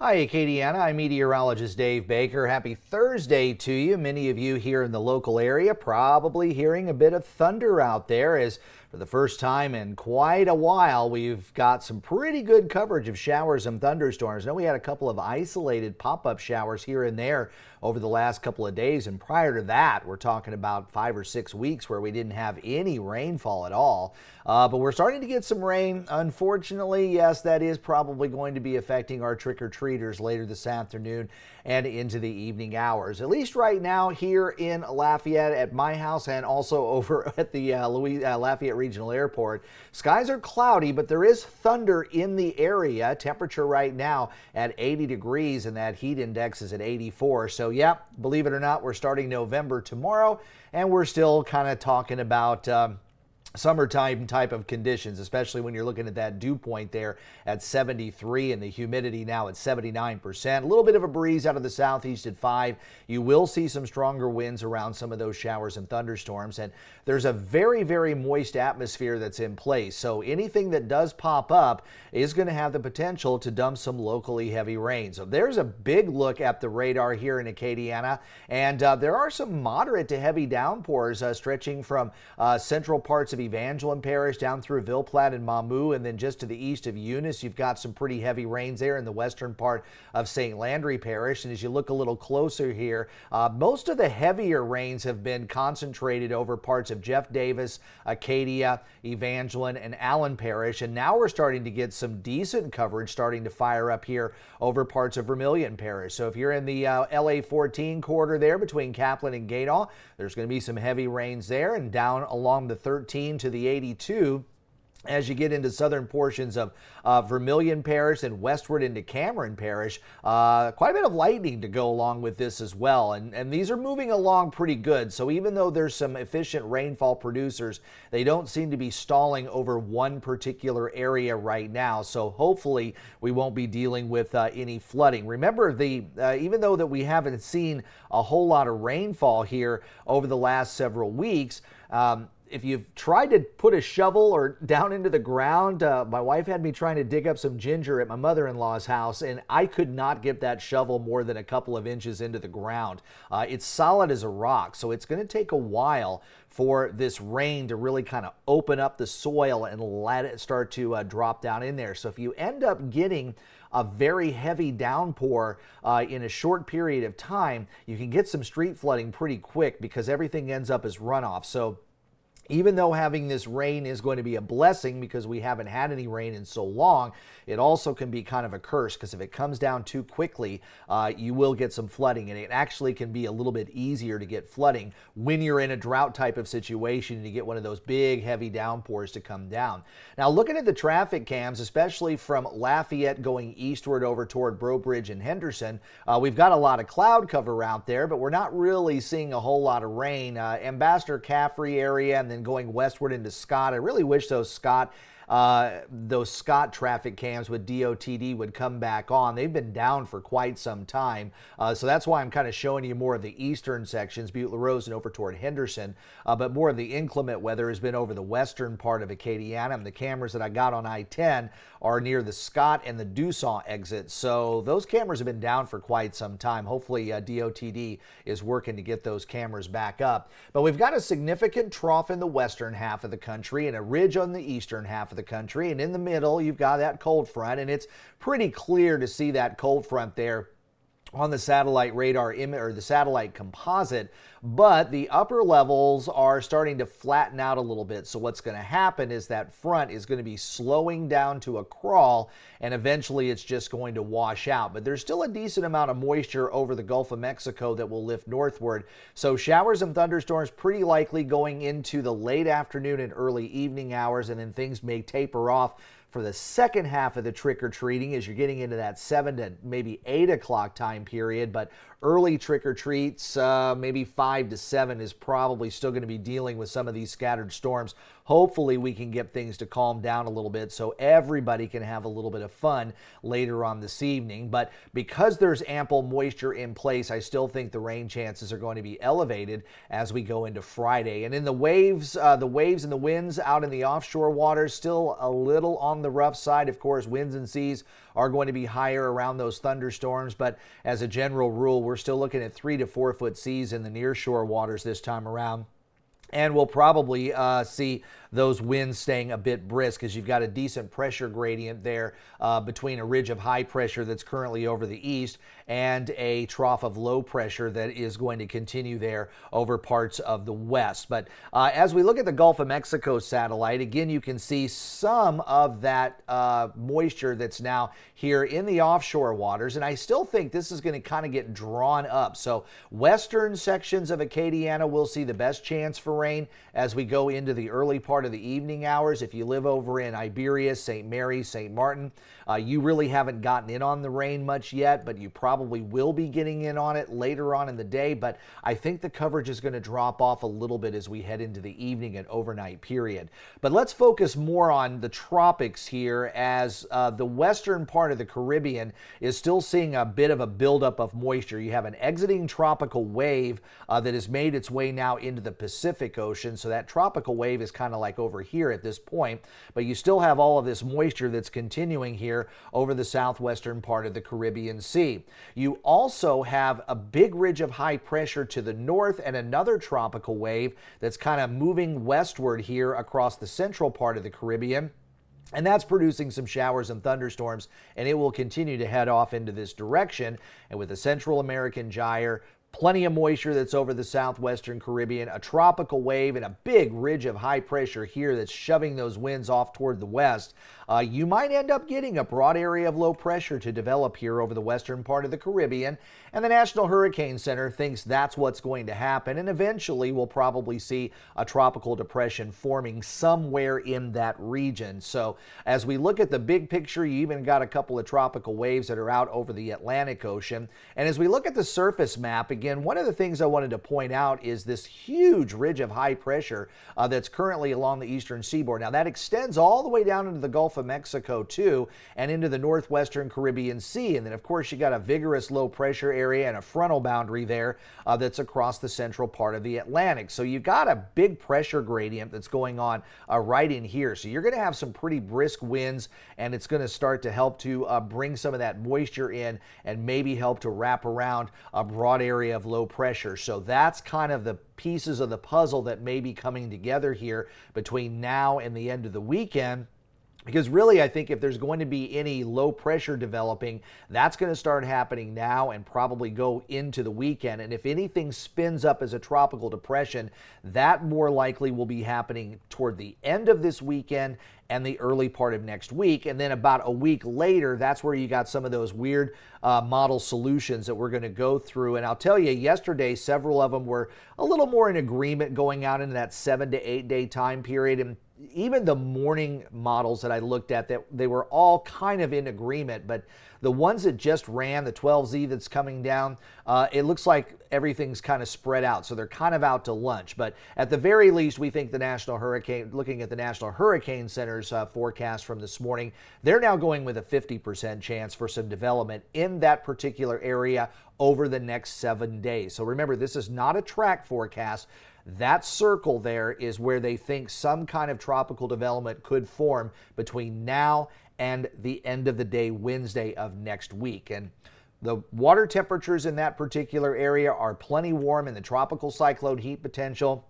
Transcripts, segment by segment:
Hi, Acadiana. I'm Meteorologist Dave Baker. Happy Thursday to you. Many of you here in the local area probably hearing a bit of thunder out there, as for the first time in quite a while, we've got some pretty good coverage of showers and thunderstorms. I know we had a couple of isolated pop-up showers here and there over the last couple of days, and prior to that, we're talking about 5 or 6 weeks where we didn't have any rainfall at all. But we're starting to get some rain. Unfortunately, yes, that is probably going to be affecting our trick-or-treaters later this afternoon and into the evening hours. At least right now here in Lafayette at my house and also over at the Lafayette Regional Airport, skies are cloudy, but there is thunder in the area. Temperature right now at 80 degrees and that heat index is at 84. So yeah, believe it or not, we're starting November tomorrow and we're still kind of talking about summertime type of conditions, especially when you're looking at that dew point there at 73 and the humidity now at 79%. A little bit of a breeze out of the southeast at 5. You will see some stronger winds around some of those showers and thunderstorms, and there's a very, very moist atmosphere that's in place. So anything that does pop up is going to have the potential to dump some locally heavy rain. So there's a big look at the radar here in Acadiana, and there are some moderate to heavy downpours stretching from central parts of Evangeline Parish down through Ville Platte and Mamou, and then just to the east of Eunice, you've got some pretty heavy rains there in the western part of St. Landry Parish. And as you look a little closer here, most of the heavier rains have been concentrated over parts of Jeff Davis, Acadia, Evangeline, and Allen Parish. And now we're starting to get some decent coverage starting to fire up here over parts of Vermilion Parish. So if you're in the LA 14 corridor there between Kaplan and Gaydon, there's going to be some heavy rains there, and down along the 13 to the 82 as you get into southern portions of Vermilion Parish and westward into Cameron Parish. Quite a bit of lightning to go along with this as well, and these are moving along pretty good. So even though there's some efficient rainfall producers, they don't seem to be stalling over one particular area right now. So hopefully we won't be dealing with any flooding. Remember, even though that we haven't seen a whole lot of rainfall here over the last several weeks, if you've tried to put a shovel or down into the ground, my wife had me trying to dig up some ginger at my mother-in-law's house, and I could not get that shovel more than a couple of inches into the ground. It's solid as a rock, so it's going to take a while for this rain to really kind of open up the soil and let it start to drop down in there. So if you end up getting a very heavy downpour in a short period of time, you can get some street flooding pretty quick because everything ends up as runoff. So even though having this rain is going to be a blessing because we haven't had any rain in so long, it also can be kind of a curse because if it comes down too quickly, you will get some flooding, and it actually can be a little bit easier to get flooding when you're in a drought type of situation and you get one of those big heavy downpours to come down. Now looking at the traffic cams, especially from Lafayette going eastward over toward Breaux Bridge and Henderson, we've got a lot of cloud cover out there, but we're not really seeing a whole lot of rain. Ambassador Caffrey area and then going westward into Scott. I really wish those Scott traffic cams with DOTD would come back on. They've been down for quite some time. So that's why I'm kind of showing you more of the eastern sections, Butte La Rose and over toward Henderson. But more of the inclement weather has been over the western part of Acadiana. And the cameras that I got on I-10 are near the Scott and the Dussault exits. So those cameras have been down for quite some time. Hopefully DOTD is working to get those cameras back up. But we've got a significant trough in the western half of the country and a ridge on the eastern half of the country, and in the middle you've got that cold front, and it's pretty clear to see that cold front there on the satellite radar or the satellite composite, but the upper levels are starting to flatten out a little bit. So what's going to happen is that front is going to be slowing down to a crawl, and eventually it's just going to wash out. But there's still a decent amount of moisture over the Gulf of Mexico that will lift northward. So showers and thunderstorms pretty likely going into the late afternoon and early evening hours, and then things may taper off for the second half of the trick-or-treating as you're getting into that 7 to maybe 8 o'clock time period. But early trick-or-treats, maybe 5 to 7, is probably still going to be dealing with some of these scattered storms. Hopefully we can get things to calm down a little bit so everybody can have a little bit of fun later on this evening. But because there's ample moisture in place, I still think the rain chances are going to be elevated as we go into Friday. And in the waves and the winds out in the offshore waters, still a little on on the rough side. Of course, winds and seas are going to be higher around those thunderstorms, but as a general rule, we're still looking at 3 to 4 foot seas in the nearshore waters this time around. And we'll probably see those winds staying a bit brisk as you've got a decent pressure gradient there between a ridge of high pressure that's currently over the east and a trough of low pressure that is going to continue there over parts of the west. But as we look at the Gulf of Mexico satellite, again, you can see some of that moisture that's now here in the offshore waters. And I still think this is going to kind of get drawn up. So western sections of Acadiana will see the best chance for rain as we go into the early part of the evening hours. If you live over in Iberia, St. Mary, St. Martin, you really haven't gotten in on the rain much yet, but you probably will be getting in on it later on in the day. But I think the coverage is going to drop off a little bit as we head into the evening and overnight period. But let's focus more on the tropics here, as the western part of the Caribbean is still seeing a bit of a buildup of moisture. You have an exiting tropical wave that has made its way now into the Pacific Ocean. So that tropical wave is kind of like over here at this point, but you still have all of this moisture that's continuing here over the southwestern part of the Caribbean Sea. You also have a big ridge of high pressure to the north and another tropical wave that's kind of moving westward here across the central part of the Caribbean. And that's producing some showers and thunderstorms, and it will continue to head off into this direction. And with the Central American gyre, plenty of moisture that's over the southwestern Caribbean, a tropical wave, and a big ridge of high pressure here that's shoving those winds off toward the west. You might end up getting a broad area of low pressure to develop here over the western part of the Caribbean, and the National Hurricane Center thinks that's what's going to happen, and eventually we'll probably see a tropical depression forming somewhere in that region. So as we look at the big picture, you even got a couple of tropical waves that are out over the Atlantic Ocean. And as we look at the surface map, again, one of the things I wanted to point out is this huge ridge of high pressure that's currently along the eastern seaboard. Now that extends all the way down into the Gulf of Mexico too, and into the northwestern Caribbean Sea. And then of course you got a vigorous low pressure area and a frontal boundary there that's across the central part of the Atlantic. So you've got a big pressure gradient that's going on right in here. So you're going to have some pretty brisk winds, and it's going to start to help to bring some of that moisture in and maybe help to wrap around a broad area of low pressure. So that's kind of the pieces of the puzzle that may be coming together here between now and the end of the weekend. Because really, I think if there's going to be any low pressure developing, that's going to start happening now and probably go into the weekend. And if anything spins up as a tropical depression, that more likely will be happening toward the end of this weekend and the early part of next week. And then about a week later, that's where you got some of those weird model solutions that we're going to go through. And I'll tell you, yesterday, several of them were a little more in agreement going out into that 7 to 8 day time period. And even the morning models that I looked at, that they were all kind of in agreement, but the ones that just ran, the 12Z that's coming down, it looks like everything's kind of spread out. So they're kind of out to lunch. But at the very least, we think looking at the National Hurricane Center's forecast from this morning, they're now going with a 50% chance for some development in that particular area over the next 7 days. So remember, this is not a track forecast. That circle there is where they think some kind of tropical development could form between now and the end of the day, Wednesday of next week. And the water temperatures in that particular area are plenty warm, and the tropical cyclone heat potential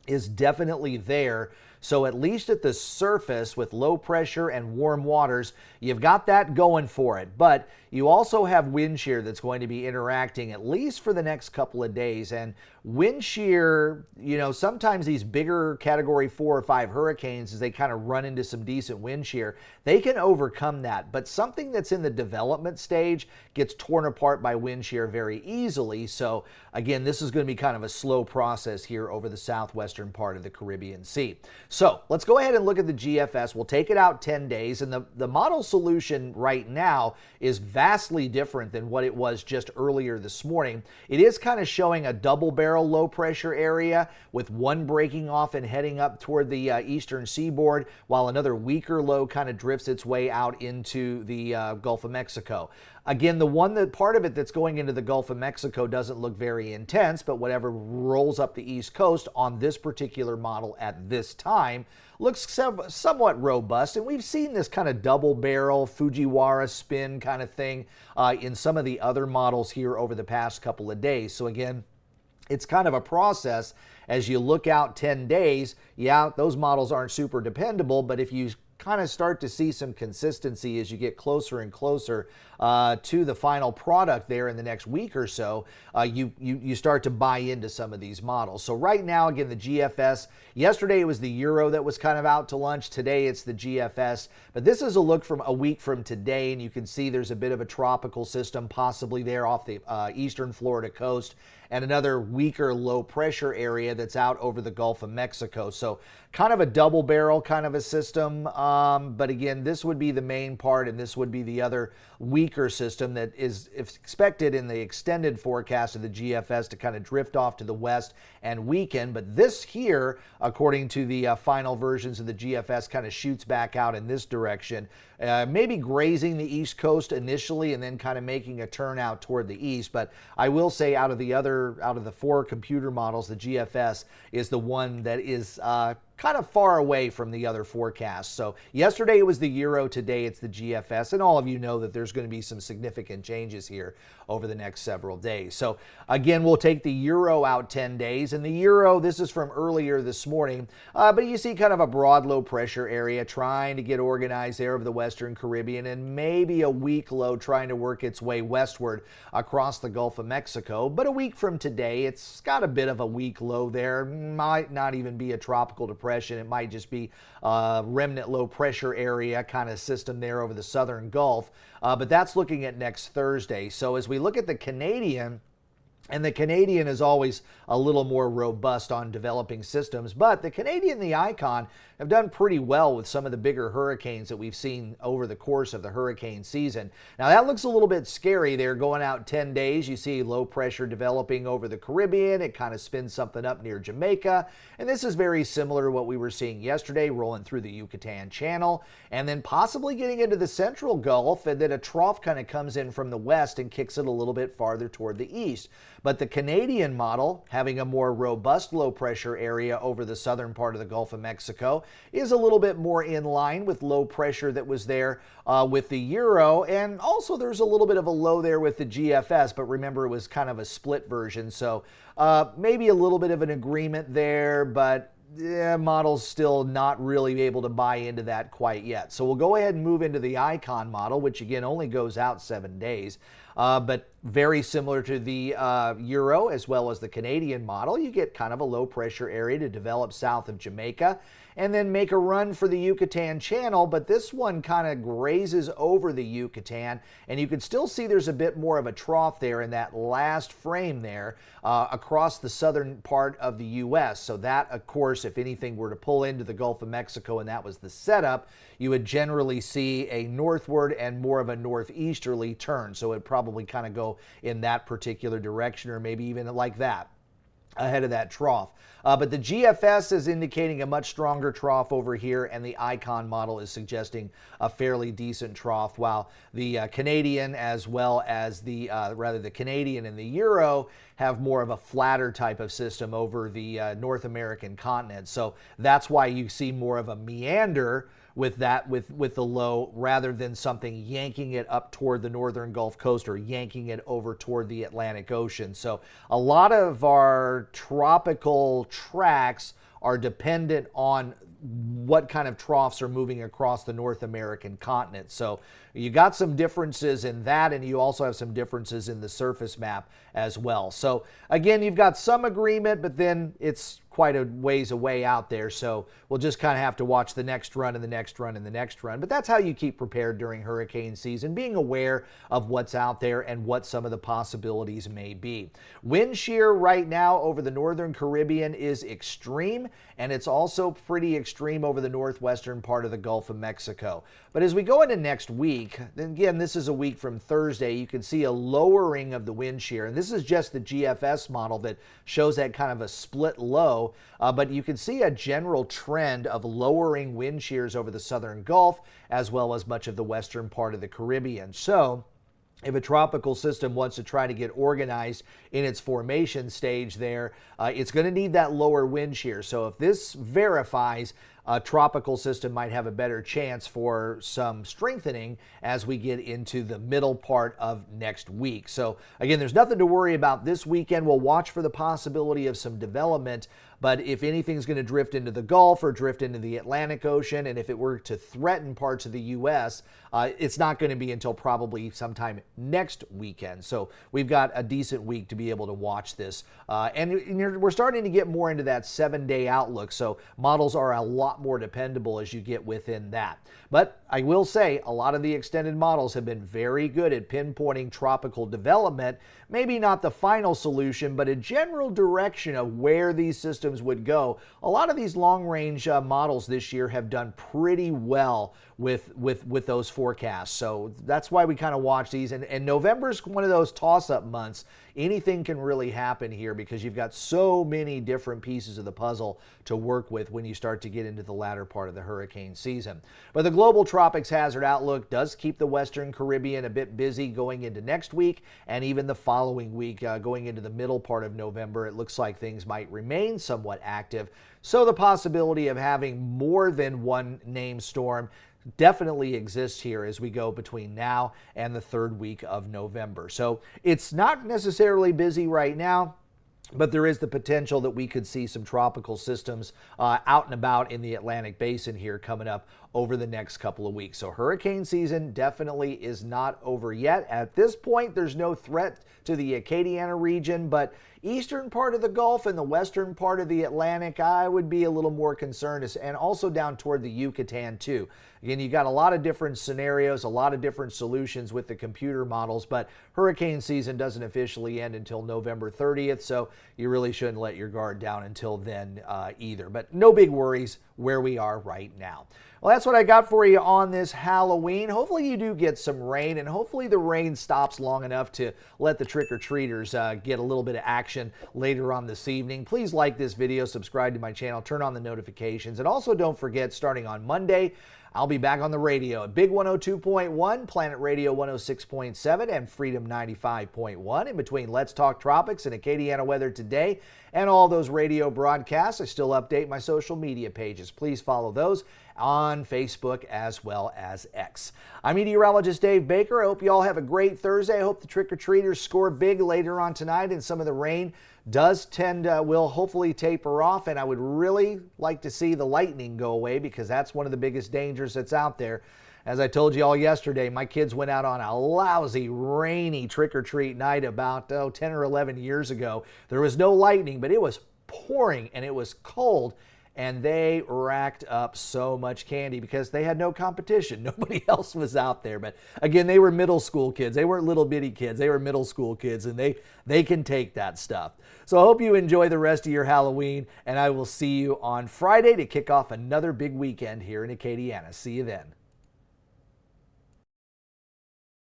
is definitely there. So at least at the surface, with low pressure and warm waters, you've got that going for it. But you also have wind shear that's going to be interacting at least for the next couple of days. And wind shear, sometimes these bigger category 4 or 5 hurricanes, as they kind of run into some decent wind shear, they can overcome that. But something that's in the development stage gets torn apart by wind shear very easily. So again, this is going to be kind of a slow process here over the southwestern part of the Caribbean Sea. So let's go ahead and look at the GFS. We'll take it out 10 days, and the model solution right now is vastly different than what it was just earlier this morning. It is kind of showing a double barrel low pressure area, with one breaking off and heading up toward the eastern seaboard, while another weaker low kind of drifts its way out into the Gulf of Mexico. Again, part of it that's going into the Gulf of Mexico doesn't look very intense, but whatever rolls up the East Coast on this particular model at this time looks somewhat robust. And we've seen this kind of double barrel Fujiwara spin kind of thing in some of the other models here over the past couple of days. So again, it's kind of a process as you look out 10 days. Yeah, those models aren't super dependable, but if you kind of start to see some consistency as you get closer and closer to the final product there in the next week or so, you start to buy into some of these models. So right now, again, the GFS, yesterday it was the Euro that was kind of out to lunch. Today it's the GFS, but this is a look from a week from today, and you can see there's a bit of a tropical system possibly there off the eastern Florida coast, and another weaker low pressure area that's out over the Gulf of Mexico. So kind of a double barrel kind of a system. But again, this would be the main part, and this would be the other weaker system that is expected in the extended forecast of the GFS to kind of drift off to the west and weaken. But this here, according to the final versions of the GFS, kind of shoots back out in this direction, maybe grazing the East Coast initially and then kind of making a turn out toward the east. But I will say out of the four computer models, the GFS is the one that is kind of far away from the other forecasts. So yesterday it was the Euro, today it's the GFS, and all of you know that there's going to be some significant changes here over the next several days. So again, we'll take the Euro out 10 days, and the Euro, this is from earlier this morning, but you see kind of a broad low pressure area trying to get organized there over the Western Caribbean, and maybe a weak low trying to work its way westward across the Gulf of Mexico. But a week from today, it's got a bit of a weak low there. Might not even be a tropical depression. It might just be a remnant low pressure area kind of system there over the southern Gulf. But that's looking at next Thursday. So as we look at the Canadian, and the Canadian is always a little more robust on developing systems, but the Canadian and the Icon have done pretty well with some of the bigger hurricanes that we've seen over the course of the hurricane season. Now that looks a little bit scary there going out 10 days. You see low pressure developing over the Caribbean. It kind of spins something up near Jamaica. And this is very similar to what we were seeing yesterday, rolling through the Yucatan Channel and then possibly getting into the central Gulf, and then a trough kind of comes in from the west and kicks it a little bit farther toward the east. But the Canadian model, having a more robust low pressure area over the southern part of the Gulf of Mexico, is a little bit more in line with low pressure that was there with the Euro. And also there's a little bit of a low there with the GFS, but remember it was kind of a split version. So maybe a little bit of an agreement there, but model's still not really able to buy into that quite yet. So we'll go ahead and move into the Icon model, which again only goes out 7 days. But very similar to the Euro as well as the Canadian model. You get kind of a low pressure area to develop south of Jamaica and then make a run for the Yucatan Channel, but this one kind of grazes over the Yucatan, and you can still see there's a bit more of a trough there in that last frame there across the southern part of the U.S. So that, of course, if anything were to pull into the Gulf of Mexico and that was the setup, you would generally see a northward and more of a northeasterly turn. So it'd probably kind of go in that particular direction, or maybe even like that ahead of that trough. But the GFS is indicating a much stronger trough over here, and the Icon model is suggesting a fairly decent trough, while the Canadian as well as the Canadian and the Euro have more of a flatter type of system over the North American continent. So that's why you see more of a meander with the low, rather than something yanking it up toward the northern Gulf Coast or yanking it over toward the Atlantic Ocean. So a lot of our tropical tracks are dependent on what kind of troughs are moving across the North American continent. So you got some differences in that, and you also have some differences in the surface map as well. So again, you've got some agreement, but then it's quite a ways away out there. So we'll just kind of have to watch the next run and the next run and the next run. But that's how you keep prepared during hurricane season, being aware of what's out there and what some of the possibilities may be. Wind shear right now over the northern Caribbean is extreme, and it's also pretty extreme over the northwestern part of the Gulf of Mexico. But as we go into next week, then again, this is a week from Thursday, you can see a lowering of the wind shear. And this is just the GFS model that shows that kind of a split low. But you can see a general trend of lowering wind shears over the southern Gulf as well as much of the western part of the Caribbean. So if a tropical system wants to try to get organized in its formation stage there, it's going to need that lower wind shear. So if this verifies, a tropical system might have a better chance for some strengthening as we get into the middle part of next week. So again, there's nothing to worry about this weekend. We'll watch for the possibility of some development, but if anything's going to drift into the Gulf or drift into the Atlantic Ocean, and if it were to threaten parts of the U.S., it's not going to be until probably sometime next weekend. So we've got a decent week to be able to watch this. And we're starting to get more into that 7-day outlook. So models are a lot more dependable as you get within that. But I will say a lot of the extended models have been very good at pinpointing tropical development. Maybe not the final solution, but a general direction of where these systems would go. A lot of these long-range models this year have done pretty well with those forecasts. So that's why we kind of watch these. And November's one of those toss-up months. Anything can really happen here because you've got so many different pieces of the puzzle to work with when you start to get into the latter part of the hurricane season. But the global tropics hazard outlook does keep the Western Caribbean a bit busy going into next week and even the following week going into the middle part of November. It looks like things might remain somewhat active. So the possibility of having more than one named storm definitely exists here as we go between now and the third week of November. So it's not necessarily busy right now, but there is the potential that we could see some tropical systems out and about in the Atlantic Basin here coming up over the next couple of weeks. So hurricane season definitely is not over yet. At this point, there's no threat to the Acadiana region, but eastern part of the Gulf and the western part of the Atlantic, I would be a little more concerned, and also down toward the Yucatan too. Again, you got a lot of different scenarios, a lot of different solutions with the computer models, but hurricane season doesn't officially end until November 30th, so you really shouldn't let your guard down until then either. But no big worries where we are right now. Well, that's what I got for you on this Halloween. Hopefully you do get some rain, and hopefully the rain stops long enough to let the trick-or-treaters get a little bit of action later on this evening. Please like this video, subscribe to my channel, turn on the notifications, and also don't forget, starting on Monday, I'll be back on the radio at Big 102.1, Planet Radio 106.7, and Freedom 95.1. In between Let's Talk Tropics and Acadiana Weather Today and all those radio broadcasts, I still update my social media pages. Please follow those on Facebook as well as X. I'm meteorologist Dave Baker. I hope you all have a great Thursday. I hope the trick-or-treaters score big later on tonight, and some of the rain will hopefully taper off, and I would really like to see the lightning go away because that's one of the biggest dangers that's out there. As I told you all yesterday, my kids went out on a lousy, rainy trick-or-treat night about 10 or 11 years ago. There was no lightning, but it was pouring and it was cold, and they racked up so much candy because they had no competition. Nobody else was out there. But again, they were middle school kids. They weren't little bitty kids. They were middle school kids, and they can take that stuff. So I hope you enjoy the rest of your Halloween, and I will see you on Friday to kick off another big weekend here in Acadiana. See you then.